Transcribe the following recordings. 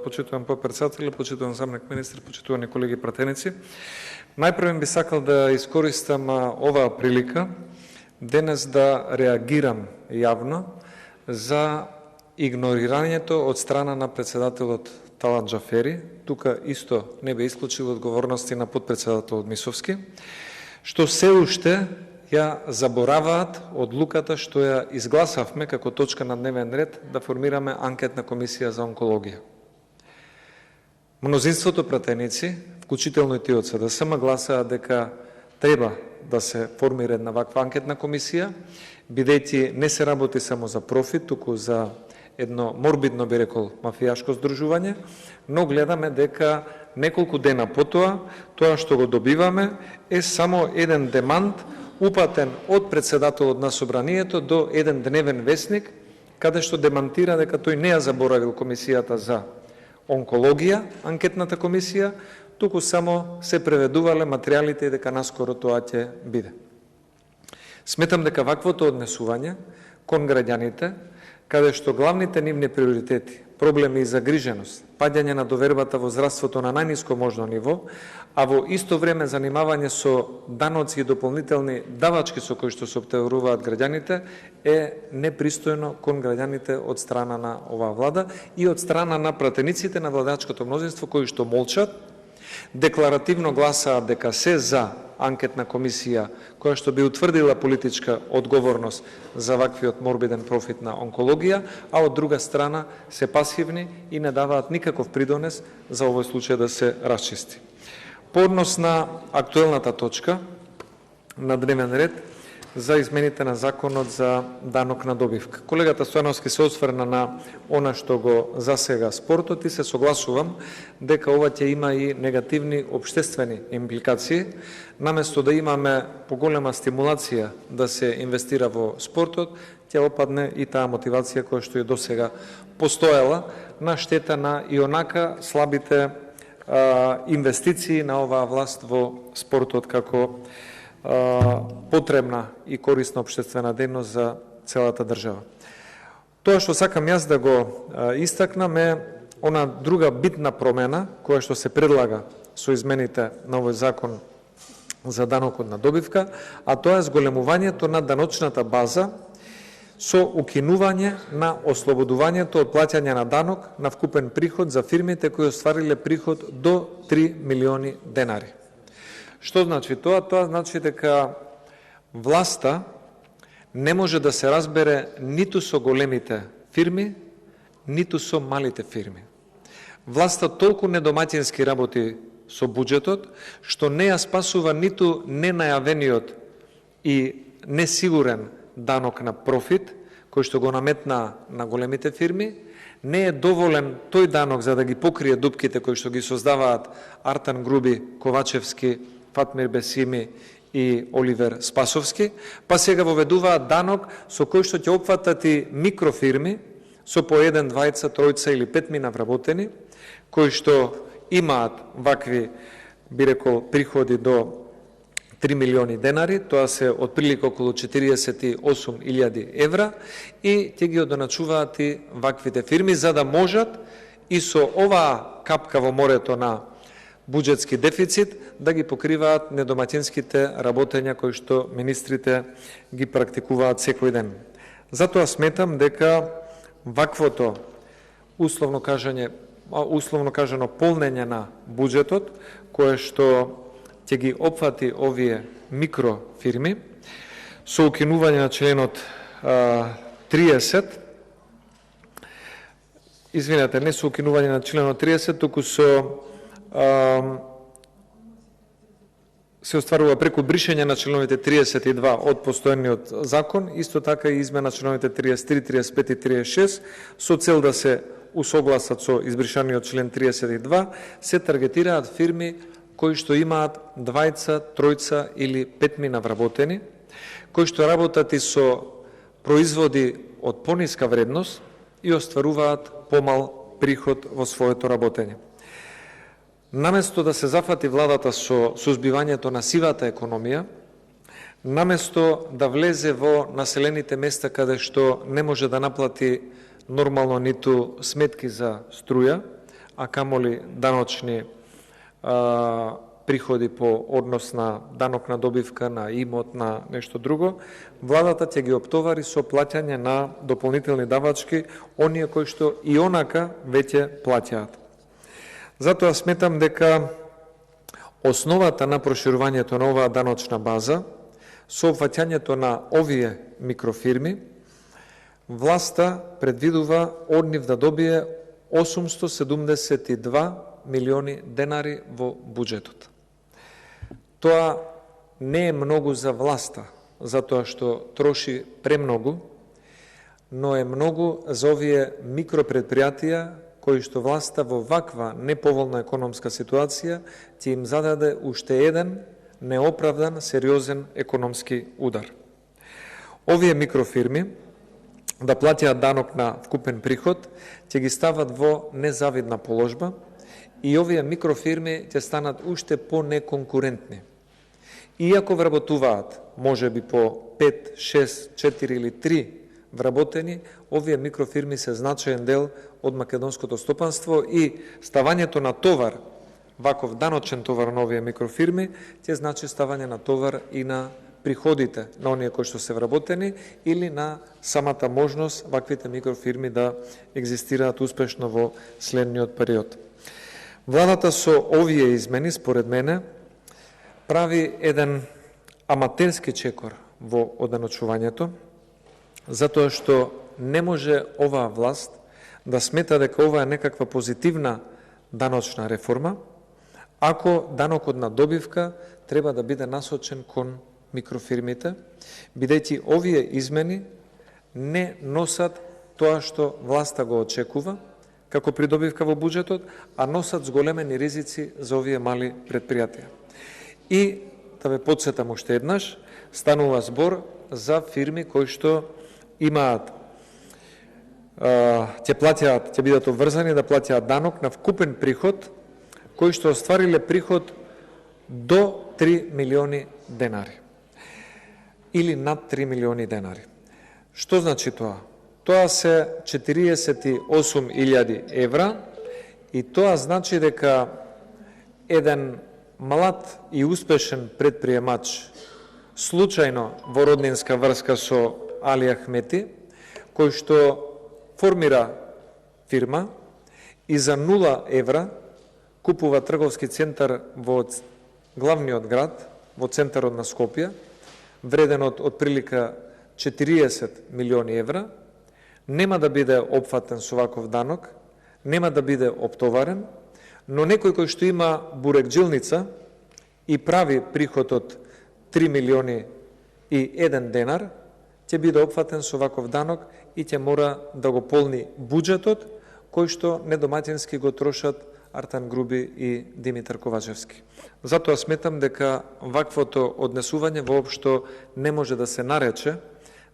Почитуван подпредседател, почитуван заместник министр, почитувани колеги пратеници. Најпрво би сакал да искористам оваа прилика денес да реагирам јавно за игнорирањето од страна на председателот Талат Џафери. Тука исто не бе исклучил одговорности на подпредседателот Мисовски, што се уште ја забораваат одлуката што ја изгласавме како точка на дневен ред да формираме анкетна комисија за онкологија. Мнозинството пратеници, вклучително и тие од СДСМ, гласаа дека треба да се формира една ваква анкетна комисија, бидејќи не се работи само за профит, туку за едно морбидно, би рекол, мафијашко здружување, но гледаме дека неколку дена потоа, тоа што го добиваме е само еден демант упатен од председателот на Собранието до еден дневен весник, каде што демантира дека тој не ја заборавил комисијата за онкологија, анкетната комисија, туку само се преведувале материјалите и дека наскоро тоа ќе биде. Сметам дека ваквото однесување кон граѓаните, каде што главните нивни приоритети, проблеми и загриженост, паѓање на довербата во здравството на најниско можно ниво, а во исто време занимавање со даноци и дополнителни давачки со кои што се оптеваруваат граѓаните, е непристојно кон граѓаните од страна на оваа влада и од страна на пратениците на владачкото мнозинство кои што молчат, декларативно гласаат дека се за анкетна комисија која што би утврдила политичка одговорност за ваквиот морбиден профит на онкологија, а од друга страна се пасивни и не даваат никаков придонес за овој случај да се расчисти. По однос на актуелната точка на дневен ред за измените на законот за данок на добивка. Колегата Стојановски се осврна на она што го засега спортот и се согласувам дека ова ќе има и негативни општествени импликации. Наместо да имаме поголема стимулација да се инвестира во спортот, ќе опадне и таа мотивација која што е досега постоела на штета на и онака слабите инвестиции на оваа власт во спортот како потребна и корисна општествена дејност за целата држава. Тоа што сакам јас да го истакнам е она друга битна промена која што се предлага со измените на овој закон за данокот на добивка, а тоа е зголемувањето на даночната база со укинување на ослободувањето од плаќање на данок на вкупен приход за фирмите кои оствариле приход до 3 милиони денари. Што значи тоа? Тоа значи дека власта не може да се разбере ниту со големите фирми, ниту со малите фирми. Власта толку недомаќински работи со буџетот, што не ја спасува ниту ненајавениот и несигурен данок на профит, кој што го наметна на големите фирми, не е доволен тој данок за да ги покрие дупките кои што ги создаваат Артан Груби, Ковачевски, Фатмир Бесими и Оливер Спасовски, па сега воведуваат данок со кој што ќе опфатат и микрофирми со по 1, 2, 3 или 5 вработени, кои што имаат вакви, би рекол, приходи до 3 милиони денари, тоа се отприлика околу 48.000 евра и ќе ги одоначуваат и ваквите фирми за да можат и со оваа капка во морето на буџетски дефицит да ги покриваат недомаќинските работења кои што министрите ги практикуваат секој ден. Затоа сметам дека ваквото условно кажано полнење на буџетот, кое што ќе ги опфати овие микрофирми со укинување на членот 30, извинете, не со укинување на членот 30, туку со се остварува преку бришење на членовите 32 од постојниот закон, исто така и измена членовите 33, 35 и 36, со цел да се усогласат со избришаниот член 32, се таргетираат фирми кои што имаат 2, 3 или 5 вработени, кои што работат и со производи од пониска вредност и остваруваат помал приход во своето работење. Наместо да се зафати владата со сузбивањето на сивата економија, наместо да влезе во населените места каде што не може да наплати нормално ниту сметки за струја, а камоли даночни приходи по однос на данок на добивка, на имот, на нешто друго, владата ќе ги оптовари со плаќање на дополнителни давачки, оние кои што и онака веќе плаќаат. Затоа сметам дека основата на проширувањето на оваа даночна база, со опфаќањето на овие микрофирми, власта предвидува од нив да добие 872 милиони денари во буџетот. Тоа не е многу за власта, затоа што троши премногу, но е многу за овие микропредпријатија кои што власта во ваква неповолна економска ситуација ќе им зададе уште еден неоправдан, сериозен економски удар. Овие микрофирми да платиат данок на вкупен приход, ќе ги стават во незавидна положба и овие микрофирми ќе станат уште по-неконкурентни. Иако вработуваат, може би по 5, 6, 4 или 3 вработени, овие микрофирми се значаен дел од македонското стопанство и ставањето на товар, ваков даночен товар на овие микрофирми, ќе значи ставање на товар и на приходите на оние кои што се вработени или на самата можност ваквите микрофирми да екзистираат успешно во следниот период. Владата со овие измени, според мене, прави еден аматерски чекор во оданочувањето, затоа што не може оваа власт да смета дека ова е некаква позитивна даночна реформа, ако данокот на добивка треба да биде насочен кон микрофирмите, бидејќи овие измени не носат тоа што власта го очекува како придобивка во буџетот, а носат зголемени ризици за овие мали предпријатија. И да ве потсетам уште еднаш, станува збор за фирми кои што имаат ќе бидат обврзани да платиат данок на вкупен приход кои што оствариле приход до 3 милиони денари или над 3 милиони денари. Што значи тоа? Тоа се 48.000 евра и тоа значи дека еден млад и успешен предприемач случајно во роднинска врска со Али Ахмети, кој што формира фирма и за 0 евра купува трговски центар во главниот град, во центарот на Скопје, вреден од отприлика 40 милиони евра, нема да биде опфатен со ваков данок, нема да биде оптоварен, но некој кој што има бурекджилница и прави приход од 3 милиони и 1 денар, ќе биде опфатен со ваков данок и ќе мора да го полни буџетот кој што недомаќински го трошат Артан Груби и Димитар Ковачевски. Затоа сметам дека ваквото однесување воопшто не може да се нарече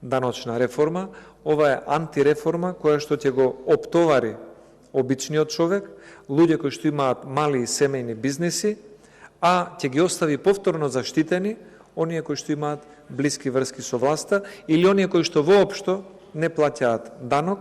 даночна реформа. Ова е антиреформа која што ќе го оптовари обичниот човек, луѓе кои што имаат мали и семејни бизнеси, а ќе ги остави повторно заштитени оние кои што имаат блиски врски со власта или оние кои што воопшто не плаќаат данок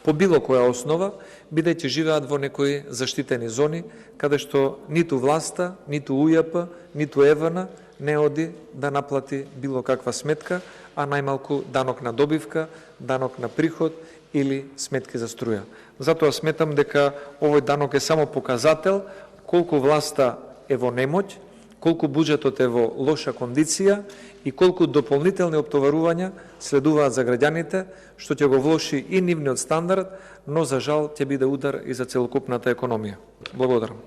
по било која основа, бидејќи живеат во некои заштитени зони, каде што ниту власта, ниту УЈП, ниту ЕВН не оди да наплати било каква сметка, а најмалку данок на добивка, данок на приход или сметки за струја. Затоа сметам дека овој данок е само показател колку власта е во немоќ, колку буџетот е во лоша кондиција и колку дополнителни оптоварувања следуваат за граѓаните, што ќе го влоши и нивниот стандард, но за жал ќе биде удар и за целокупната економија. Благодарам.